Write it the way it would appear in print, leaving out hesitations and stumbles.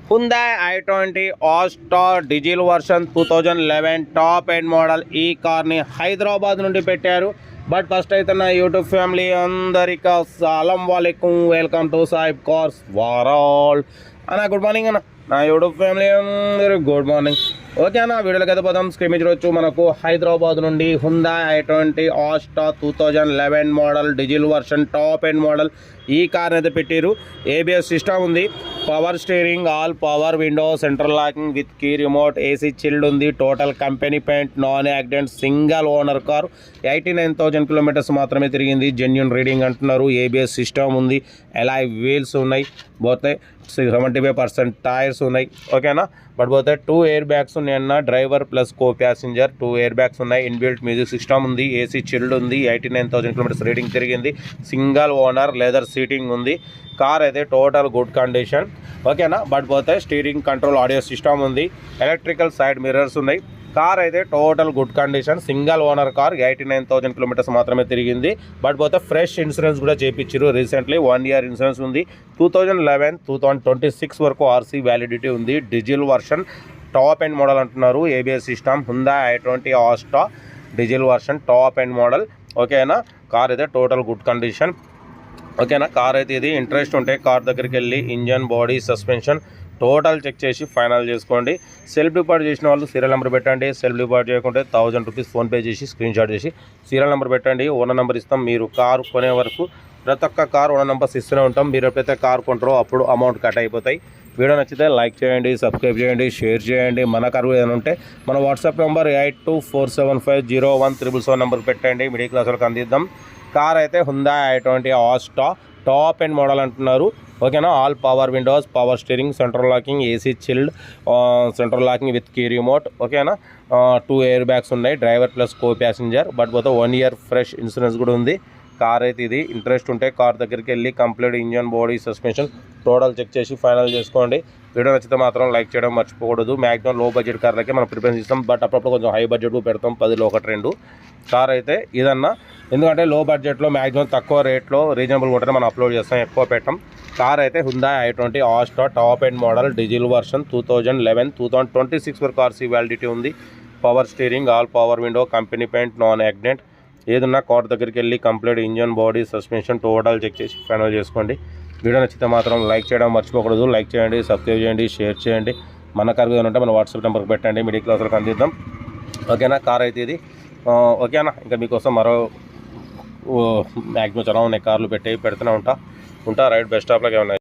Hyundai i20 All-Star diesel version 2011 top end model. ఈ కార్ని హైదరాబాద్ నుండి పెట్టారు. బట్ ఫస్ట్ అయితే నా యూట్యూబ్ ఫ్యామిలీ అందరికీ అస్సలం వాలేకుం, వెల్కమ్ టు సాయిబ్ కార్స్ వరల్డ్ అన్న. గుడ్ మార్నింగ్ అన్న. నా యూట్యూబ్ ఫ్యామిలీ అందరికి గుడ్ మార్నింగ్. ఓకే అన్న, వీడియోలోకి అయితే పోదాం. స్క్రీన్ మీద చూడొచ్చు, మనకు హైదరాబాద్ నుండి Hyundai i20 All-Star 2011 model diesel version top end model. ఈ కార్ అయితే పెట్టారు. ఏబిఎస్ సిస్టమ్ ఉంది, power steering, all power window, central locking with key remote, AC chilled ఉంది. Total company paint, non accident, single owner car. 89,000 kilometres మాత్రమే తిరిగింది. Genuine reading అంటున్నారు. ABS system ఉంది, alloy wheels ఉన్నాయి, పోతే 75% టైర్స్ ఉన్నాయి. ఓకేనా. బట్ పోతే 2 ఎయిర్ బ్యాగ్స్ ఉన్నాయి అన్న, driver plus co passenger. 2 air bags ఉన్నాయి. ఇన్బిల్ట్ మ్యూజిక్ సిస్టమ్ ఉంది, ఏసీ చిల్డ్ ఉంది. 89,000 కిలోమీటర్స్ రీడింగ్ తిరిగింది. సింగల్ ఓనర్, లెదర్ సీటింగ్ ఉంది. కార్ అయితే టోటల్ గుడ్ కండిషన్. ఓకేనా. బట్ పోతే స్టీరింగ్ కంట్రోల్ ఆడియో సిస్టమ్ ఉంది. ఎలక్ట్రికల్ సైడ్ మిర్రర్స్ ఉన్నాయి. కార్ అయితే total good condition. Single owner car. 89,000 kilometres మాత్రమే తిరిగింది. బట్ పోతే ఫ్రెష్ ఇన్సూరెన్స్ కూడా చేయించారు రీసెంట్లీ. 1 ఇయర్ ఇన్సూరెన్స్ ఉంది. 2011 2026 వరకు ఆర్సీ వ్యాలిడిటీ ఉంది. Diesel version top end model అంటున్నారు. ABS system. Hyundai i20 All-Star diesel version top end model. ఓకేనా. కార్ అయితే టోటల్ గుడ్ కండిషన్. ఓకేనా. కార్ అయితే ఇది ఇంట్రెస్ట్ ఉంటే కార్ దగ్గరికి వెళ్ళి engine, body, suspension total check చేసి ఫైనల్ చేసుకోండి. సెల్ఫ్ డిపాజిట్ చేసిన వాళ్ళు సీరియల్ నెంబర్ పెట్టండి. సెల్ఫ్ డిపాజిట్ చేయకుంటే 1000 రూపీస్ ఫోన్పే చేసి స్క్రీన్ షాట్ చేసి సీరియల్ నెంబర్ పెట్టండి. ఓనర్ నెంబర్ ఇస్తాం. మీరు కారు కొనే వరకు ప్రతి ఒక్క కార్ ఓనర్ నెంబర్స్ ఇస్తూనే ఉంటాం. మీరు ఎప్పుడైతే కార్ కొంటారో అప్పుడు అమౌంట్ కట్ అయిపోతాయి. వీడియో నచ్చితే లైక్ చేయండి, సబ్స్క్రైబ్ చేయండి, షేర్ చేయండి. మన కారు ఏదైనా ఉంటే మన వాట్సాప్ నెంబర్ 8247501777 నెంబర్ పెట్టండి. మిడిల్ క్లాస్ వాళ్ళకి అందిద్దాం. కార్ అయితే Hyundai i20 All-Star top end model అంటున్నారు. ఓకేనా. All power windows, power steering, central locking, AC chilled, central locking with key remote. ఓకేనా. 2 ఎయిర్ బ్యాగ్స్ ఉన్నాయి, driver plus co passenger. But పోతే 1 year fresh insurance కూడా ఉంది. Car అయితే ఇది interest ఉంటే కార్ దగ్గరికి వెళ్ళి complete engine, body, suspension total check చేసి ఫైనల్ చేసుకోండి. వీడియో నచ్చితే మాత్రం లైక్ చేయడం మర్చిపోకూడదు. మ్యాక్సిమం లో బడ్జెట్ కార్లకే మనం ప్రిఫరెన్స్ ఇస్తాం. బట్ అప్పుడప్పుడు కొంచెం హై బడ్జెట్ పెడతాం, 10లో 1-2 కార్ అయితే ఇదన్నా. ఎందుకంటే లో బడ్జెట్లో మ్యాక్సిమం తక్కువ రేట్లో రీజనబుల్ ఉంటేనే మనం అప్లోడ్ చేస్తాం, ఎక్కువ పెట్టాం. కార్ అయితే Hyundai i20 All-Star top end model diesel version 2011 2026 వరకు ఆర్సీ వ్యాలిడిటీ ఉంది. Power steering, all power window, company paint, non accident. ఏదన్నా కార్ దగ్గరికి వెళ్ళి complete engine, body, suspension total check చేసి ఫైనల్ చేసుకోండి. వీడియో నచ్చితే మాత్రం లైక్ చేయడం మర్చిపోకూడదు. లైక్ చేయండి, సబ్స్క్రైబ్ చేయండి, షేర్ చేయండి. మన కార్ ఏదంటే మన వాట్సాప్ నెంబర్కి పెట్టండి. మిడిల్ క్లాస్ వాళ్ళకి అందిద్దాం. ఓకేనా. కార్ అయితే ఇది. ఓకేనా. ఇంకా మీకోసం మరో మ్యాక్సిమం చాలా ఉన్నాయి కార్లు పెడుతూనే ఉంటా. రైట్ బెస్ట్ స్టాప్లోకి ఏమన్నా